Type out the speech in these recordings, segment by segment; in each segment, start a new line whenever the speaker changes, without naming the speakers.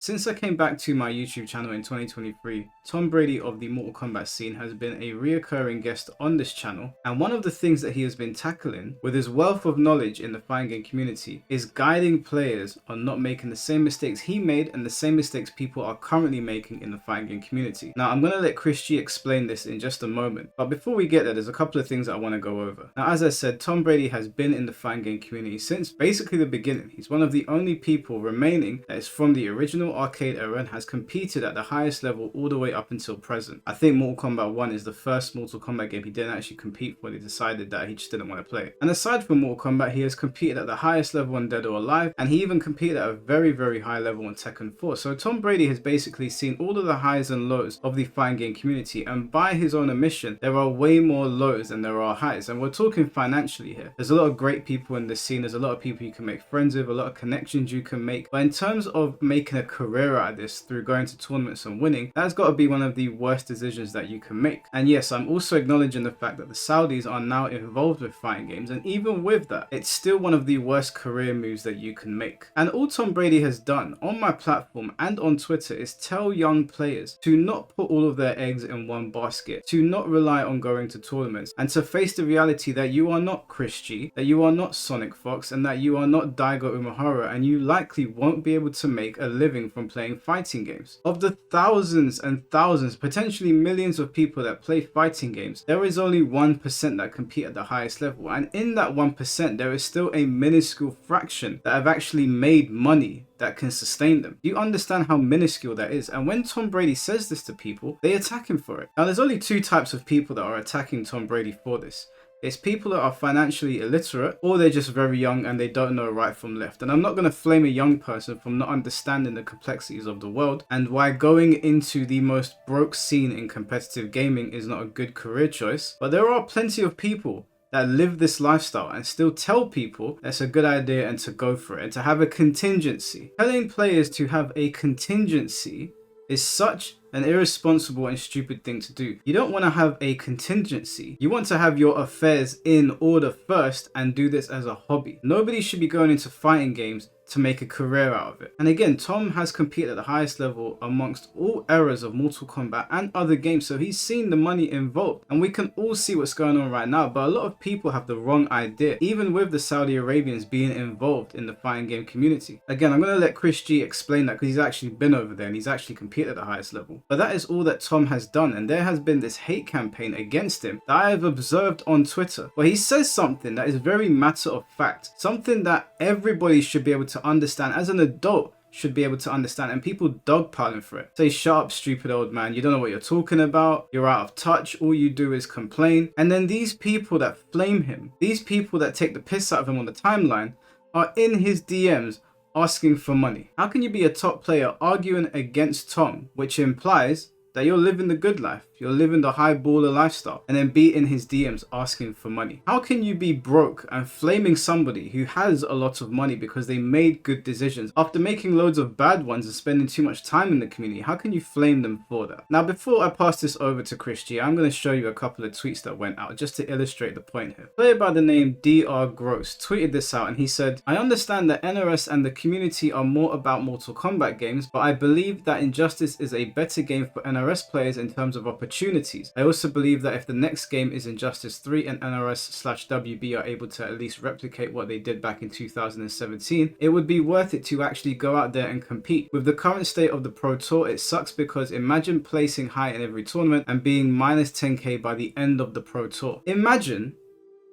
Since I came back to my YouTube channel in 2023, Tom Brady of the Mortal Kombat scene has been a reoccurring guest on this channel, and one of the things that he has been tackling with his wealth of knowledge in the fighting game community is guiding players on not making the same mistakes he made and the same mistakes people are currently making in the fighting game community. Now I'm going to let Chris G explain this in just a moment, but before we get there, there's a couple of things that I want to go over. Now as I said, Tom Brady has been in the fighting game community since basically the beginning. He's one of the only people remaining that is from the original arcade era and has competed at the highest level all the way up until present. I think Mortal Kombat 1 is the first Mortal Kombat game he didn't actually compete for. He decided that he just didn't want to play it. And aside from Mortal Kombat, he has competed at the highest level on Dead or Alive, and he even competed at a very high level on Tekken 4. So Tom Brady has basically seen all of the highs and lows of the fighting game community, and by his own admission, there are way more lows than there are highs. And we're talking financially here. There's a lot of great people in this scene. There's a lot of people you can make friends with, a lot of connections you can make. But in terms of making a career out of this through going to tournaments and winning, that's got to be one of the worst decisions that you can make. And yes, I'm also acknowledging the fact that the Saudis are now involved with fighting games, and even with that, it's still one of the worst career moves that you can make. And all Tom Brady has done on my platform and on Twitter is tell young players to not put all of their eggs in one basket, to not rely on going to tournaments, and to face the reality that you are not Chris G, that you are not Sonic Fox, and that you are not Daigo Umehara, and you likely won't be able to make a living from playing fighting games. Of the thousands and thousands, potentially millions of people that play fighting games, there is only 1% that compete at the highest level, and in that 1% there is still a minuscule fraction that have actually made money that can sustain them. You understand how minuscule that is? And when Tom Brady says this to people, they attack him for it. Now there's only two types of people that are attacking Tom Brady for this. It's people that are financially illiterate, or they're just very young and they don't know right from left. And I'm not going to flame a young person from not understanding the complexities of the world and why going into the most broke scene in competitive gaming is not a good career choice. But there are plenty of people that live this lifestyle and still tell people that's a good idea and to go for it and to have a contingency. Telling players to have a contingency is such an irresponsible and stupid thing to do. You don't want to have a contingency. You want to have your affairs in order first and do this as a hobby. Nobody should be going into fighting games to make a career out of it. And again, Tom has competed at the highest level amongst all eras of Mortal Kombat and other games, so he's seen the money involved, and we can all see what's going on right now. But a lot of people have the wrong idea, even with the Saudi Arabians being involved in the fighting game community. Again, I'm going to let Chris G explain that because he's actually been over there and he's actually competed at the highest level. But that is all that Tom has done, and there has been this hate campaign against him that I have observed on Twitter, where he says something that is very matter of fact, something that everybody should be able to understand, as an adult should be able to understand, and people dogpiling for it. Say, shut up, stupid old man, you don't know what you're talking about, you're out of touch, all you do is complain. And then these people that flame him, these people that take the piss out of him on the timeline, are in his DMs asking for money. How can you be a top player arguing against Tom, which implies that you're living the good life, you're living the high baller lifestyle, and then be in his DMs asking for money? How can you be broke and flaming somebody who has a lot of money because they made good decisions after making loads of bad ones and spending too much time in the community? How can you flame them for that? Now, before I pass this over to Chris G, I'm going to show you a couple of tweets that went out just to illustrate the point here. A player by the name DR Gross tweeted this out, and he said, "I understand that NRS and the community are more about Mortal Kombat games, but I believe that Injustice is a better game for NRS players in terms of opportunities. I also believe that if the next game is Injustice 3 and NRS/WB are able to at least replicate what they did back in 2017, it would be worth it to actually go out there and compete. With the current state of the Pro Tour, it sucks because imagine placing high in every tournament and being minus 10k by the end of the Pro Tour. Imagine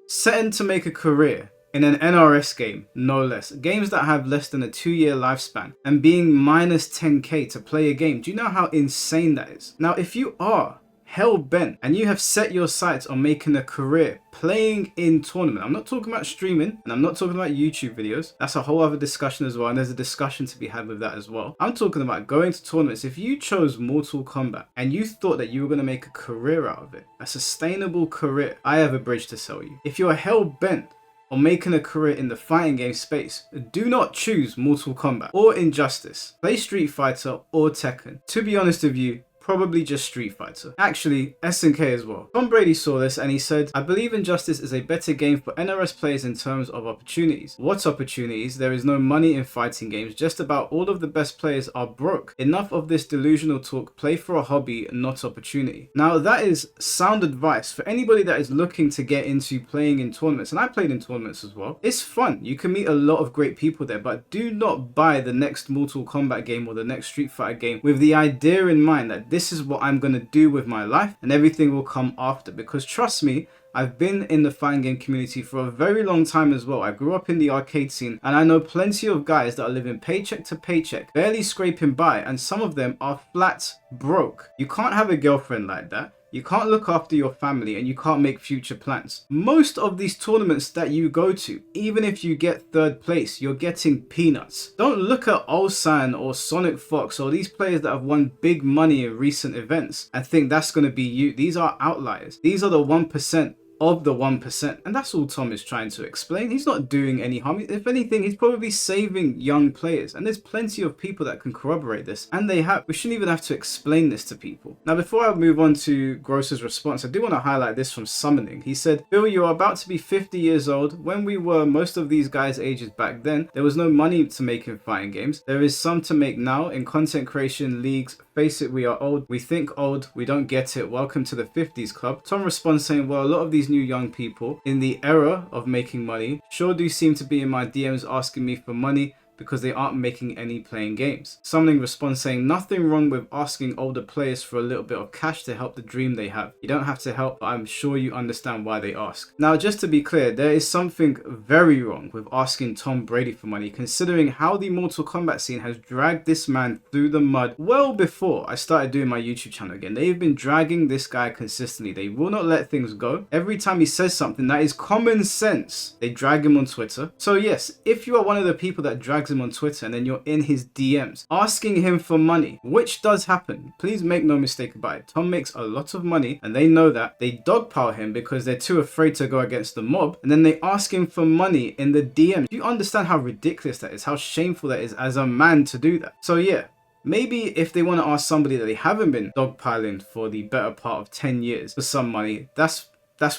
setting to make a career in an NRS game, no less. Games that have less than a 2-year lifespan, and being minus 10k to play a game. Do you know how insane that is? Now, if you are hell-bent and you have set your sights on making a career playing in tournament, I'm not talking about streaming and I'm not talking about YouTube videos, that's a whole other discussion as well, and there's a discussion to be had with that as well. I'm talking about going to tournaments. If you chose Mortal Kombat and you thought that you were going to make a career out of it, a sustainable career, I have a bridge to sell you. If you're hell-bent on making a career in the fighting game space, do not choose Mortal Kombat or Injustice. Play Street Fighter or Tekken. To be honest with you, probably just Street Fighter. Actually, SNK as well. Tom Brady saw this and he said, I believe Injustice is a better game for NRS players in terms of opportunities. What opportunities? There is no money in fighting games. Just about all of the best players are broke. Enough of this delusional talk. Play for a hobby, not opportunity. Now that is sound advice for anybody that is looking to get into playing in tournaments. And I played in tournaments as well. It's fun. You can meet a lot of great people there, but do not buy the next Mortal Kombat game or the next Street Fighter game with the idea in mind that this is what I'm going to do with my life and everything will come after. Because trust me, I've been in the fighting game community for a very long time as well. I grew up in the arcade scene and I know plenty of guys that are living paycheck to paycheck, barely scraping by, and some of them are flat broke. You can't have a girlfriend like that. You can't look after your family and you can't make future plans. Most of these tournaments that you go to, even if you get third place, you're getting peanuts. Don't look at Ulsan or Sonic Fox or these players that have won big money in recent events and think that's going to be you. These are outliers. These are the 1% of the 1%, and that's all Tom is trying to explain. He's not doing any harm. If anything, he's probably saving young players, and there's plenty of people that can corroborate this, and they have. We shouldn't even have to explain this to people. Now, before I move on to Gross's response, I do want to highlight this from Summoning. He said, Bill, you're about to be 50 years old. When we were most of these guys' ages back then, there was no money to make in fighting games. There is some to make now in content creation, leagues. Face it, we are old. We think old. We don't get it. Welcome to the 50s club. Tom responds saying, well, a lot of these new young people in the era of making money sure do seem to be in my DMs asking me for money because they aren't making any playing games. Summoning responds saying, nothing wrong with asking older players for a little bit of cash to help the dream they have. You don't have to help, but I'm sure you understand why they ask. Now, just to be clear, there is something very wrong with asking Tom Brady for money, considering how the Mortal Kombat scene has dragged this man through the mud well before I started doing my YouTube channel again. They've been dragging this guy consistently. They will not let things go. Every time he says something that is common sense, they drag him on Twitter. So yes, if you are one of the people that drags him on Twitter and then you're in his DMs asking him for money, which does happen, please make no mistake about it. Tom makes a lot of money and they know that. They dogpile him because they're too afraid to go against the mob, and then they ask him for money in the DMs. Do you understand how ridiculous that is? How shameful that is as a man to do that? So yeah, maybe if they want to ask somebody that they haven't been dogpiling for the better part of 10 years for some money, that's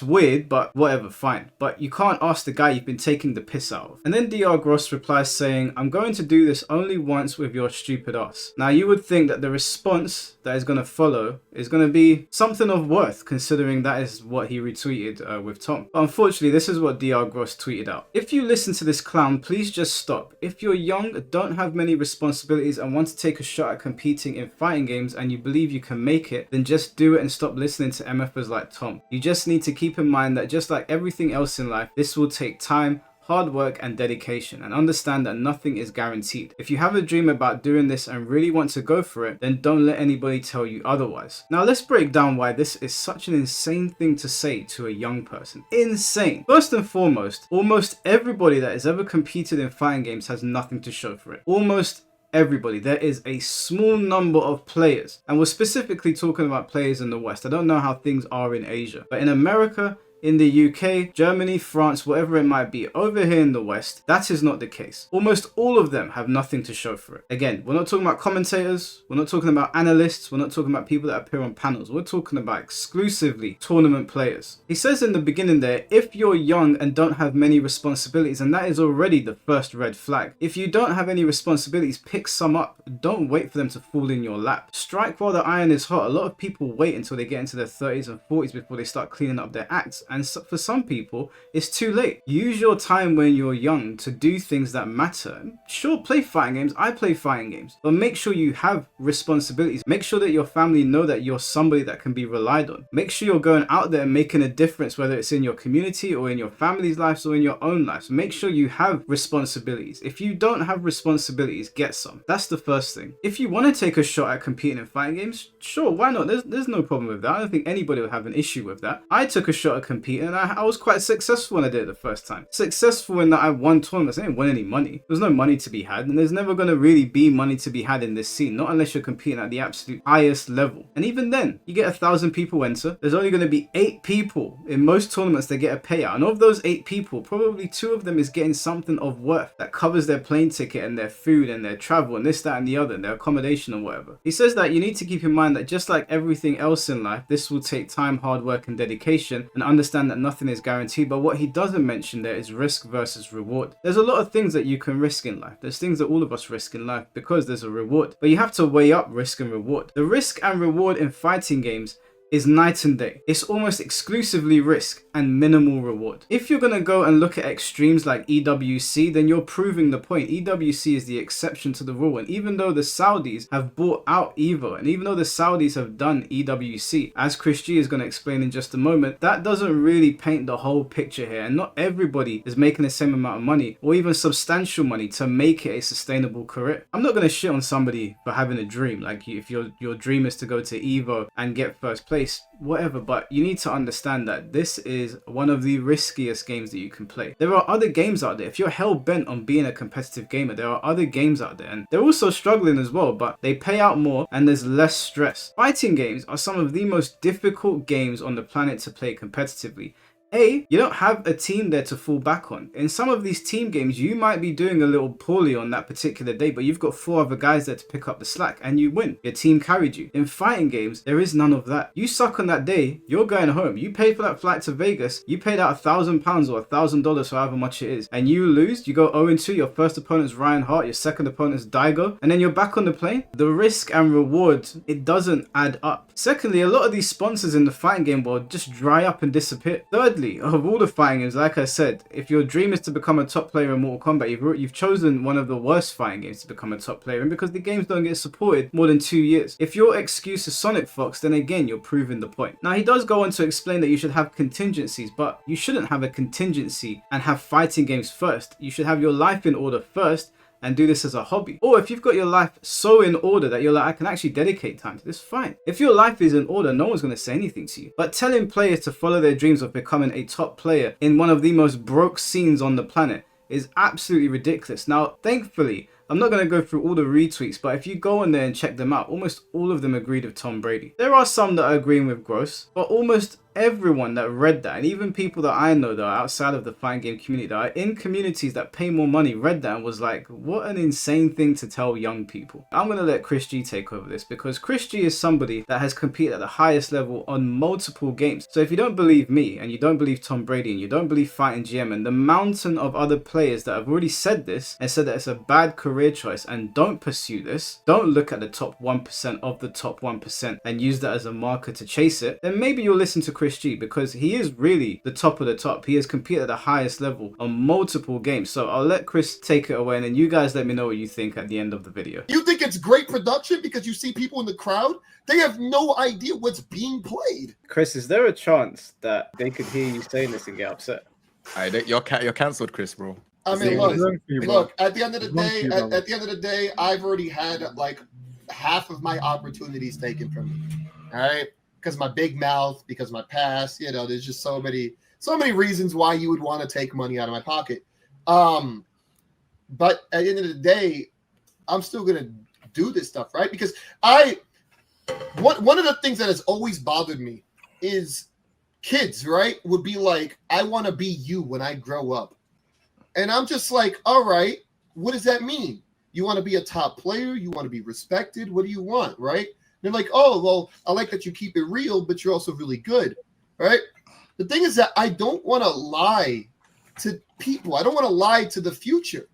weird, but whatever, fine. But you can't ask the guy you've been taking the piss out of. And then DR Gross replies saying, I'm going to do this only once with your stupid ass. Now you would think that the response that is going to follow is going to be something of worth, considering that is what he retweeted with Tom. But unfortunately, this is what DR Gross tweeted out. If you listen to this clown, please just stop. If you're young, don't have many responsibilities and want to take a shot at competing in fighting games and you believe you can make it, then just do it and stop listening to MFers like Tom. You just need to keep in mind that just like everything else in life, this will take time, hard work and dedication, and understand that nothing is guaranteed. If you have a dream about doing this and really want to go for it, then don't let anybody tell you otherwise. Now let's break down why this is such an insane thing to say to a young person. Insane. First and foremost, almost everybody that has ever competed in fighting games has nothing to show for it. Almost everybody. There is a small number of players, and we're specifically talking about players in the West. I don't know how things are in Asia, but in America, in the UK, Germany, France, whatever it might be, over here in the West, that is not the case. Almost all of them have nothing to show for it. Again, we're not talking about commentators, we're not talking about analysts, we're not talking about people that appear on panels, we're talking about exclusively tournament players. He says in the beginning there, if you're young and don't have many responsibilities, and that is already the first red flag. If you don't have any responsibilities, pick some up. Don't wait for them to fall in your lap. Strike while the iron is hot. A lot of people wait until they get into their 30s and 40s before they start cleaning up their acts. And so for some people, it's too late. Use your time when you're young to do things that matter. Sure, play fighting games. I play fighting games. But make sure you have responsibilities. Make sure that your family know that you're somebody that can be relied on. Make sure you're going out there and making a difference, whether it's in your community or in your family's lives or in your own lives. Make sure you have responsibilities. If you don't have responsibilities, get some. That's the first thing. If you want to take a shot at competing in fighting games, sure, why not? There's no problem with that. I don't think anybody would have an issue with that. I took a shot at competing competing, and I was quite successful when I did it the first time. Successful in that I won tournaments. I didn't win any money. There's no money to be had, and there's never going to really be money to be had in this scene, not unless you're competing at the absolute highest level. And even then, you get 1,000 people enter. There's only going to be 8 people in most tournaments that get a payout, and of those 8 people, probably 2 of them is getting something of worth that covers their plane ticket and their food and their travel and this, that, and the other, and their accommodation or whatever. He says that you need to keep in mind that just like everything else in life, this will take time, hard work, and dedication, and understand that nothing is guaranteed. But what he doesn't mention there is risk versus reward. There's a lot of things that you can risk in life. There's things that all of us risk in life because there's a reward. But you have to weigh up risk and reward. The risk and reward in fighting games is night and day. It's almost exclusively risk and minimal reward. If you're going to go and look at extremes like EWC, then you're proving the point. EWC is the exception to the rule, and even though the Saudis have bought out EVO, and even though the Saudis have done EWC, as Chris G is going to explain in just a moment, that doesn't really paint the whole picture here, and not everybody is making the same amount of money or even substantial money to make it a sustainable career. I'm not going to shit on somebody for having a dream, like if your dream is to go to EVO and get first place, whatever, but you need to understand that this is one of the riskiest games that you can play. There are other games out there. If you're hell-bent on being a competitive gamer, there are other games out there, and they're also struggling as well, but they pay out more and there's less stress. Fighting games are some of the most difficult games on the planet to play competitively. You don't have a team there to fall back on. In some of these team games, you might be doing a little poorly on that particular day, but you've got 4 other guys there to pick up the slack and you win. Your team carried you. In fighting games, there is none of that. You suck on that day, you're going home. You paid for that flight to Vegas, you paid out £1,000 or $1,000 for however much it is, and you lose, you go 0-2, your first opponent's Ryan Hart, your second opponent's Daigo, and then you're back on the plane. The risk and reward, it doesn't add up. Secondly, a lot of these sponsors in the fighting game world just dry up and disappear. Thirdly, of all the fighting games, like I said, if your dream is to become a top player in Mortal Kombat, you've chosen one of the worst fighting games to become a top player in, because the games don't get supported more than 2 years. If your excuse is Sonic Fox, then again, you're proving the point. Now, he does go on to explain that you should have contingencies, but you shouldn't have a contingency and have fighting games first. You should have your life in order first and do this as a hobby. Or if you've got your life so in order that you're like, I can actually dedicate time to this, fine. If your life is in order, no one's going to say anything to you. But telling players to follow their dreams of becoming a top player in one of the most broke scenes on the planet is absolutely ridiculous. Now, thankfully, I'm not going to go through all the retweets, but if you go on there and check them out, almost all of them agreed with Tom Brady. There are some that are agreeing with Gross, but almost everyone that read that, and even people that I know that are outside of the fighting game community, that are in communities that pay more money, read that and was like, what an insane thing to tell young people. I'm going to let Chris G take over this, because Chris G is somebody that has competed at the highest level on multiple games. So if you don't believe me, and you don't believe Tom Brady, and you don't believe Fighting GM, and the mountain of other players that have already said this, and said that it's a bad career choice, and don't pursue this, don't look at the top 1% of the top 1% and use that as a marker to chase it, then maybe you'll listen to Chris G, because he is really the top of the top. He has competed at the highest level on multiple games. So I'll let Chris take it away, and then you guys let me know what you think at the end of the video.
You think it's great production because you see people in the crowd? They have no idea what's being played.
Chris, is there a chance that they could hear you saying this and get upset?
You're cancelled, Chris, bro.
I mean, look. At the end of the day, I've already had like half of my opportunities taken from me. All right, because of my big mouth, because of my past. You know, there's just so many reasons why you would want to take money out of my pocket. But at the end of the day, I'm still gonna do this stuff, right? Because one of the things that has always bothered me is kids, right? Would be like, I want to be you when I grow up. And I'm just like, all right, what does that mean? You want to be a top player? You want to be respected? What do you want, right? They're like, oh, well, I like that you keep it real, but you're also really good, right? The thing is that I don't want to lie to people. I don't want to lie to the future,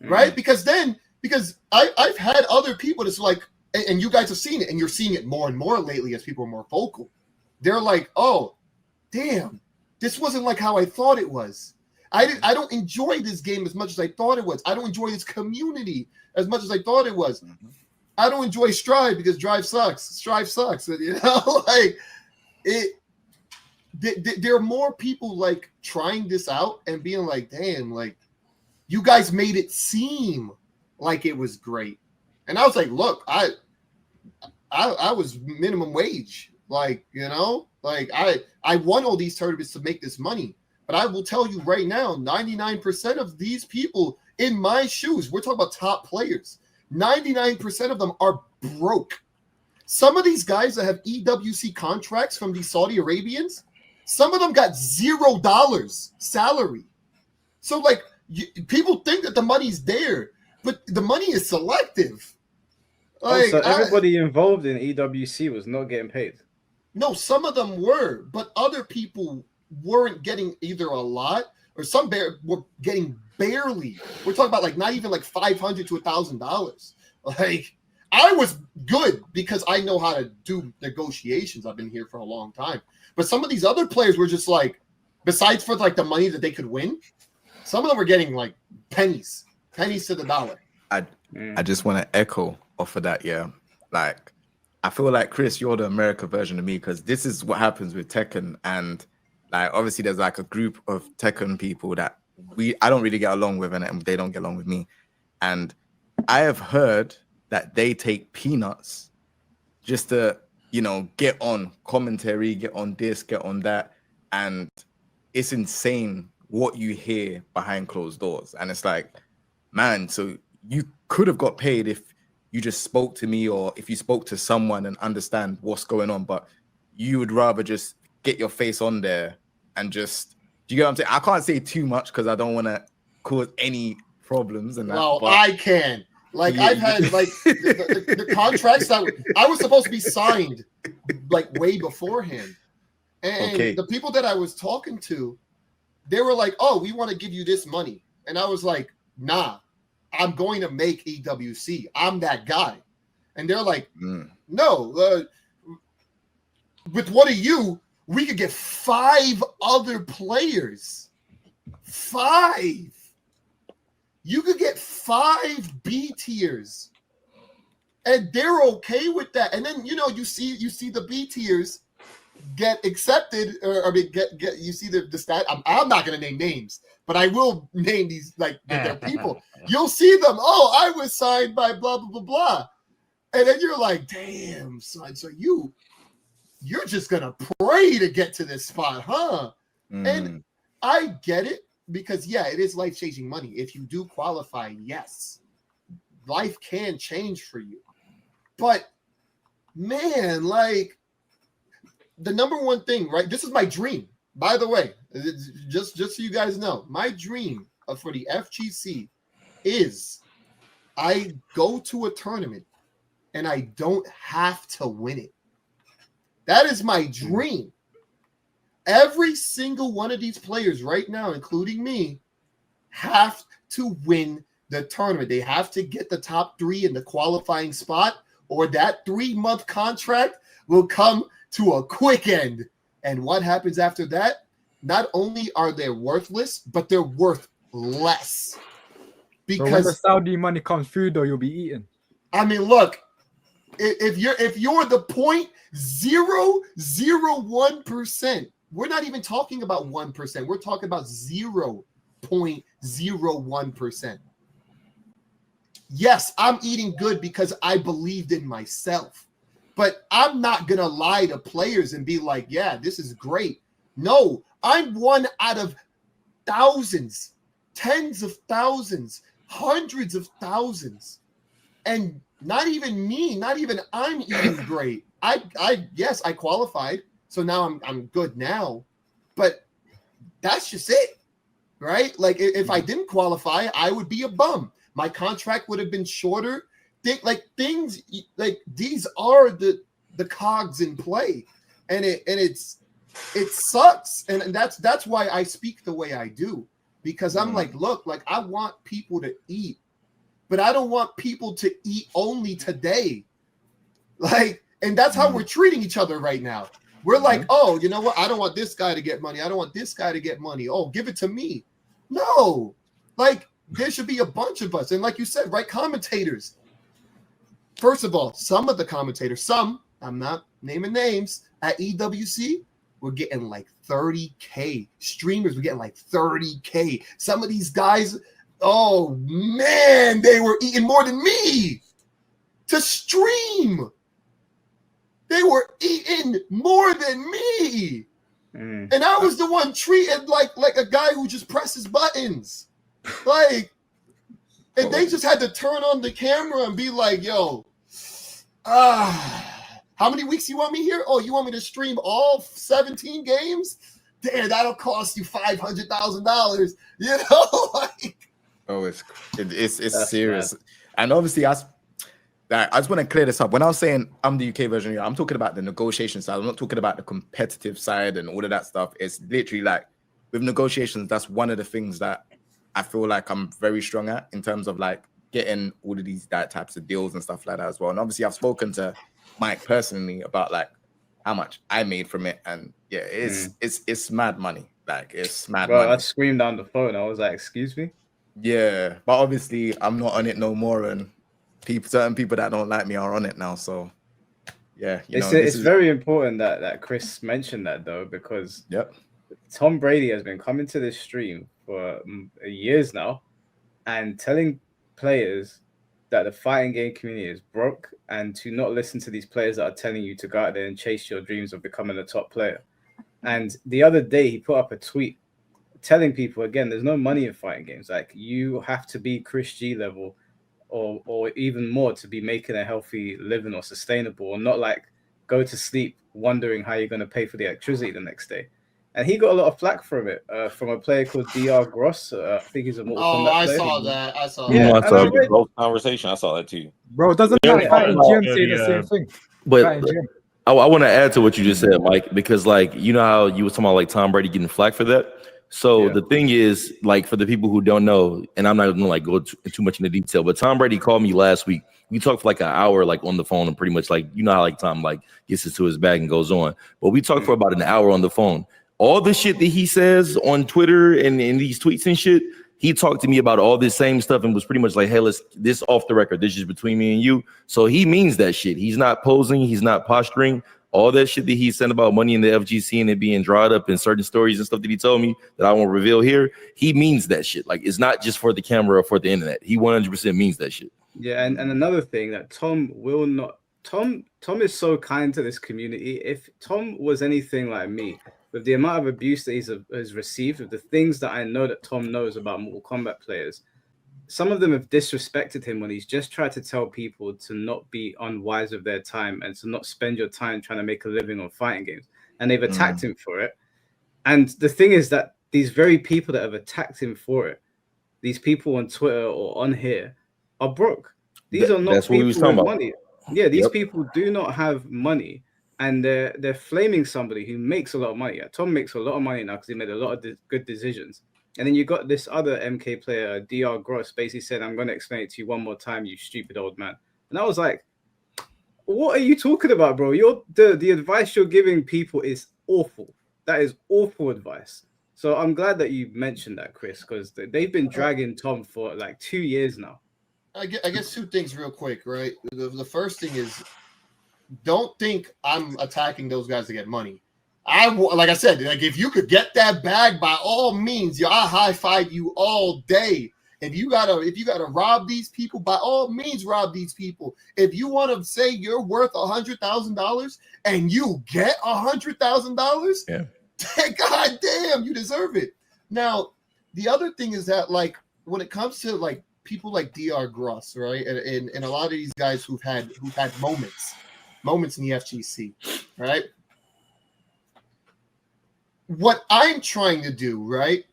right? Because I've had other people that's like, and you guys have seen it, and you're seeing it more and more lately as people are more vocal. They're like, oh, damn, this wasn't like how I thought it was. I don't enjoy this game as much as I thought it was. I don't enjoy this community as much as I thought it was. I don't enjoy Strive because Strive sucks. You know, like it. There are more people like trying this out and being like, damn, like you guys made it seem like it was great. And I was like, look, I was minimum wage. Like, you know, Like I won all these tournaments to make this money. But I will tell you right now, 99% of these people in my shoes, we're talking about top players, 99% of them are broke. Some of these guys that have EWC contracts from these Saudi Arabians, some of them got $0 salary. So like people think that the money's there, but the money is selective. Like,
so everybody involved in EWC was not getting paid.
No, some of them were, but other people weren't getting either a lot or some were getting barely. We're talking about like not even like $500 to $1,000. Like I was good because I know how to do negotiations. I've been here for a long time. But some of these other players were just like, besides for like the money that they could win, some of them were getting like pennies to the dollar.
I just want to echo off of that. Yeah, like I feel like Chris, you're the America version of me because this is what happens with Tekken, and like obviously there's like a group of Tekken people that I don't really get along with, and they don't get along with me, and I have heard that they take peanuts just to get on commentary, get on this, get on that, and it's insane what you hear behind closed doors, and it's like, man, so you could have got paid if you just spoke to me or if you spoke to someone and understand what's going on, but you would rather just get your face on there and just, do you get what I'm saying? I can't say too much because I don't want to cause any problems and that.
Well, I can. Like yeah. I've had like the contracts that I was supposed to be signed like way beforehand. And the people that I was talking to, they were like, oh, we want to give you this money. And I was like, nah, I'm going to make EWC. I'm that guy. And they're like, no, with one of you, we could get 5 other players. 5. You could get 5 B tiers. And they're okay with that. And then, you see the B tiers get accepted, or I mean, get you see the stat. I'm not going to name names, but I will name these like their people. You'll see them. Oh, I was signed by blah blah blah blah, and then you're like, damn, son. So you're just gonna pray to get to this spot, huh? And I get it because yeah, it is life changing money. If you do qualify, yes, life can change for you. But man, like the number one thing, right? This is my dream. By the way, just so you guys know, my dream for the FGC is I go to a tournament and I don't have to win it. That is my dream. Every single one of these players right now, including me, have to win the tournament. They have to get the top 3 in the qualifying spot, or that 3-month contract will come to a quick end. And what happens after that? Not only are they worthless, but they're worth less. Because
so when the Saudi money comes through, though, you'll be eating.
I mean, look, if you're the 0.001%, we're not even talking about 1%. We're talking about 0.01%. Yes, I'm eating good because I believed in myself. But I'm not going to lie to players and be like, yeah, this is great. No, I'm one out of thousands, tens of thousands, hundreds of thousands. And not even me, not even I'm eating great. Yes, I qualified. So now I'm good now. But that's just it, right? Like if I didn't qualify, I would be a bum. My contract would have been shorter. Things like these are the cogs in play, and it sucks, and that's why I speak the way I do, because I'm like, look, like I want people to eat, but I don't want people to eat only today, like, and that's how we're treating each other right now. We're like, oh, you know what? I don't want this guy to get money. I don't want this guy to get money. Oh, give it to me. No, like there should be a bunch of us, and like you said, right, commentators. First of all, some of the commentators, I'm not naming names, at EWC, we're getting like 30K. Streamers were getting like 30K. Some of these guys, oh man, they were eating more than me to stream. They were eating more than me.
Mm.
And I was the one treated like a guy who just presses buttons. Like, and they just had to turn on the camera and be like, yo, how many weeks you want me here? Oh, you want me to stream all 17 games? Damn, that'll cost you $500,000. You know, like,
Oh, it's
That's
serious. And obviously, I just want to clear this up. When I was saying I'm the UK version, I'm talking about the negotiation side. I'm not talking about the competitive side and all of that stuff. It's literally like with negotiations, that's one of the things that I feel like I'm very strong at in terms of like getting all of these types of deals and stuff like that as well. And obviously, I've spoken to Mike personally about like how much I made from it, and yeah, it's mad money. Like it's mad
Bro,
money.
I screamed down the phone. I was like, "Excuse me."
Yeah, but obviously I'm not on it no more, and certain people that don't like me are on it now. So yeah,
It's very important that Chris mentioned that though, because
yep.
Tom Brady has been coming to this stream for years now and telling players that the fighting game community is broke and to not listen to these players that are telling you to go out there and chase your dreams of becoming a top player. And the other day he put up a tweet telling people again, there's no money in fighting games. Like you have to be Chris G level or even more to be making a healthy living or sustainable, or not like go to sleep wondering how you're going to pay for the electricity the next day. And he got a lot of flack from it, from a player called DR Gross. I think he's a Mortal Kombat
I
player.
saw that. I saw
Yeah,
that.
I saw
and I read-
both conversation. I saw that too.
Bro, doesn't
Yeah,
that fighting GM say the same thing?
But
Fighting GM.
I want to add to what you just said, Mike, because like you know how you were talking about like Tom Brady getting flack for that. So
Yeah.
the thing is, like for the people who don't know, and I'm not gonna like go too much into detail, but Tom Brady called me last week. We talked for like an hour, like on the phone, and pretty much like you know how like Tom like gets into his bag and goes on. But we talked for about an hour on the phone. All the shit that he says on Twitter and in these tweets and shit, he talked to me about all this same stuff and was pretty much like, hey, let's this off the record. This is between me and you. So he means that shit. He's not posing. He's not posturing. All that shit that he said about money in the FGC and it being dried up in certain stories and stuff that he told me that I won't reveal here, he means that shit. Like, it's not just for the camera or for the internet. He 100% means that shit.
Yeah, and another thing that Tom will not. Tom is so kind to this community. If Tom was anything like me, with the amount of abuse that he's received, with the things that I know that Tom knows about Mortal Kombat players, some of them have disrespected him when he's just tried to tell people to not be unwise of their time and to not spend your time trying to make a living on fighting games. And they've attacked him for it. And the thing is that these very people that have attacked him for it, these people on Twitter or on here, are broke. These are not
That's what we was
people with
talking about.
money. Yeah, these people do not have money. And they're flaming somebody who makes a lot of money. Yeah, Tom makes a lot of money now because he made a lot of good decisions. And then you got this other MK player, DR Gross, basically said, I'm going to explain it to you one more time, you stupid old man. And I was like, what are you talking about, bro? The advice you're giving people is awful. That is awful advice. So I'm glad that you mentioned that, Chris, because they've been dragging Tom for like 2 years now.
I guess two things real quick, right? The first thing is, don't think I'm attacking those guys to get money. Like I said, like if you could get that bag, by all means, I high five you all day. If you gotta rob these people, by all means, rob these people. If you want to say you're worth $100,000 and you get $100,000,
Yeah,
God damn, you deserve it. Now, the other thing is that like when it comes to like people like DR Gross, right, and a lot of these guys who've had moments in the FGC, right? What I'm trying to do, right,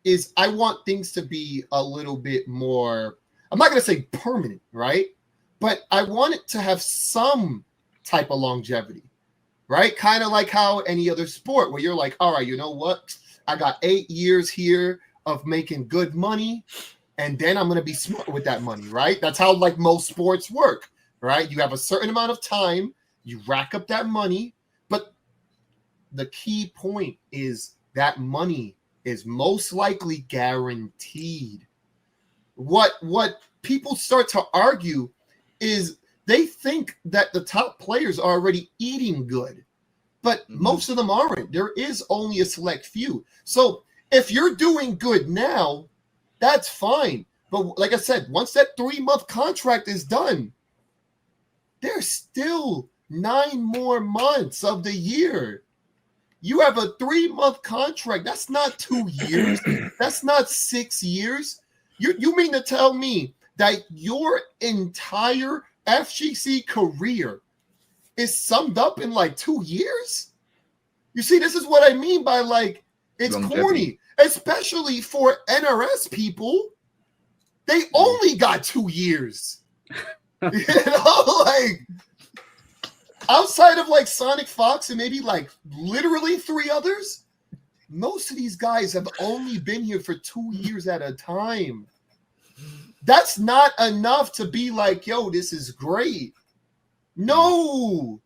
is I want things to be a little bit more, I'm not going to say permanent, right? But I want it to have some type of longevity, right? Kind of like how any other sport where you're like, all right, you know what? I got 8 years here of making good money, and then I'm going to be smart with that money, right? That's how like most sports work, right? You have a certain amount of time, you rack up that money, but the key point is that money is most likely guaranteed. What people start to argue is they think that the top players are already eating good, but most of them aren't. There is only a select few. So if you're doing good now, that's fine. But like I said, once that 3-month contract is done, there's still 9 more months of the year. You have a 3-month contract. That's not 2 years. That's not 6 years. You mean to tell me that your entire FGC career is summed up in like 2 years? You see, this is what I mean by like, it's
Longevity.
corny, especially for NRS people. They only got 2 years. You know, like outside of like Sonic Fox and maybe like literally 3 others, most of these guys have only been here for 2 years at a time. That's not enough to be like, yo, this is great. No,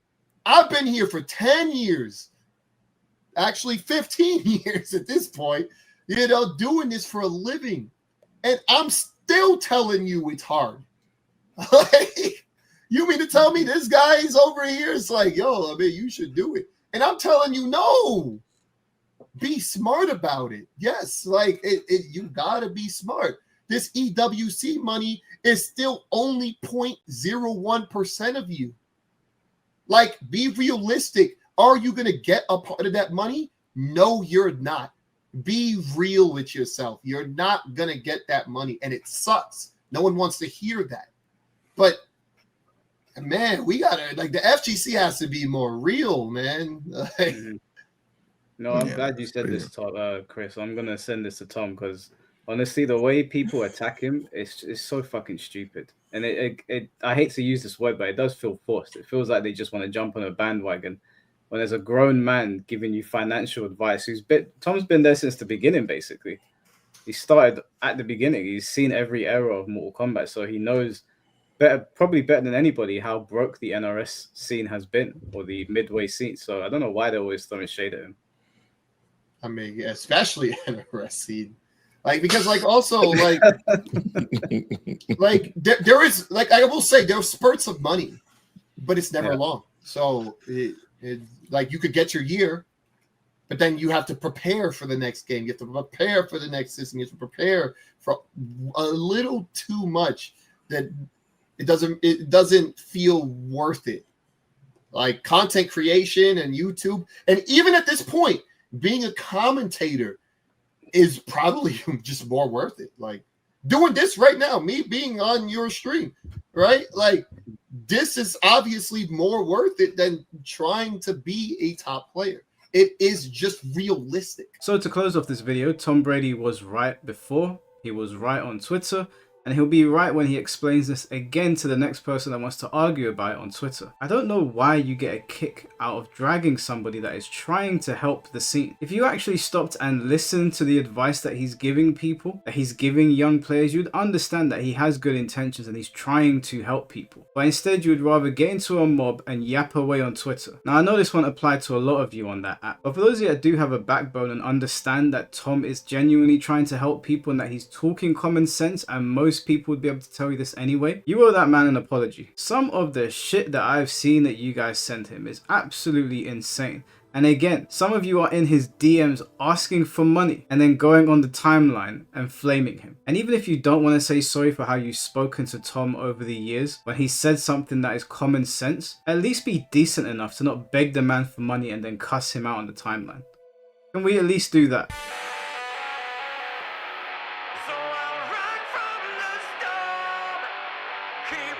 I've been here for 10 years. Actually, 15 years at this point, you know, doing this for a living. And I'm still telling you it's hard. Like, you mean to tell me this guy's over here is like, yo, I mean, you should do it. And I'm telling you, no. Be smart about it. Yes, like you gotta be smart. This EWC money is still only 0.01% of you. Like, be realistic. Are you gonna get a part of that money? No, you're not. Be real with yourself. You're not gonna get that money, and it sucks. No one wants to hear that. But man, we gotta, like, the FGC has to be more real, man. Like,
no, I'm glad you said this, Chris. I'm gonna send this to Tom because honestly, the way people attack him is so fucking stupid. And I hate to use this word, but it does feel forced. It feels like they just want to jump on a bandwagon when there's a grown man giving you financial advice. Tom's been there since the beginning, basically. He started at the beginning. He's seen every era of Mortal Kombat, so he knows probably better than anybody how broke the NRS scene has been, or the midway scene. So I don't know why they're always throwing shade at him.
I mean, especially NRS scene. Like, because like also like like there is, like, I will say there are spurts of money, but it's never long. So like you could get your year, but then you have to prepare for the next game. You have to prepare for the next system. You have to prepare for a little too much that it doesn't feel worth it. Like content creation and YouTube, and even at this point, being a commentator is probably just more worth it. Like doing this right now, me being on your stream, right? Like this is obviously more worth it than trying to be a top player. It is just realistic.
So to close off this video, Tom Brady was right before, he was right on Twitter, and he'll be right when he explains this again to the next person that wants to argue about it on Twitter. I don't know why you get a kick out of dragging somebody that is trying to help the scene. If you actually stopped and listened to the advice that he's giving people, that he's giving young players, you'd understand that he has good intentions and he's trying to help people. But instead, you would rather get into a mob and yap away on Twitter. Now, I know this won't apply to a lot of you on that app, but for those of you that do have a backbone and understand that Tom is genuinely trying to help people and that he's talking common sense, and most people would be able to tell you this anyway, you owe that man an apology. Some of the shit that I've seen that you guys sent him is absolutely insane. And again, some of you are in his DMs asking for money and then going on the timeline and flaming him. And even if you don't want to say sorry for how you've spoken to Tom over the years, when he said something that is common sense, at least be decent enough to not beg the man for money and then cuss him out on the timeline. Can we at least do that?
So I'll run from the storm, keep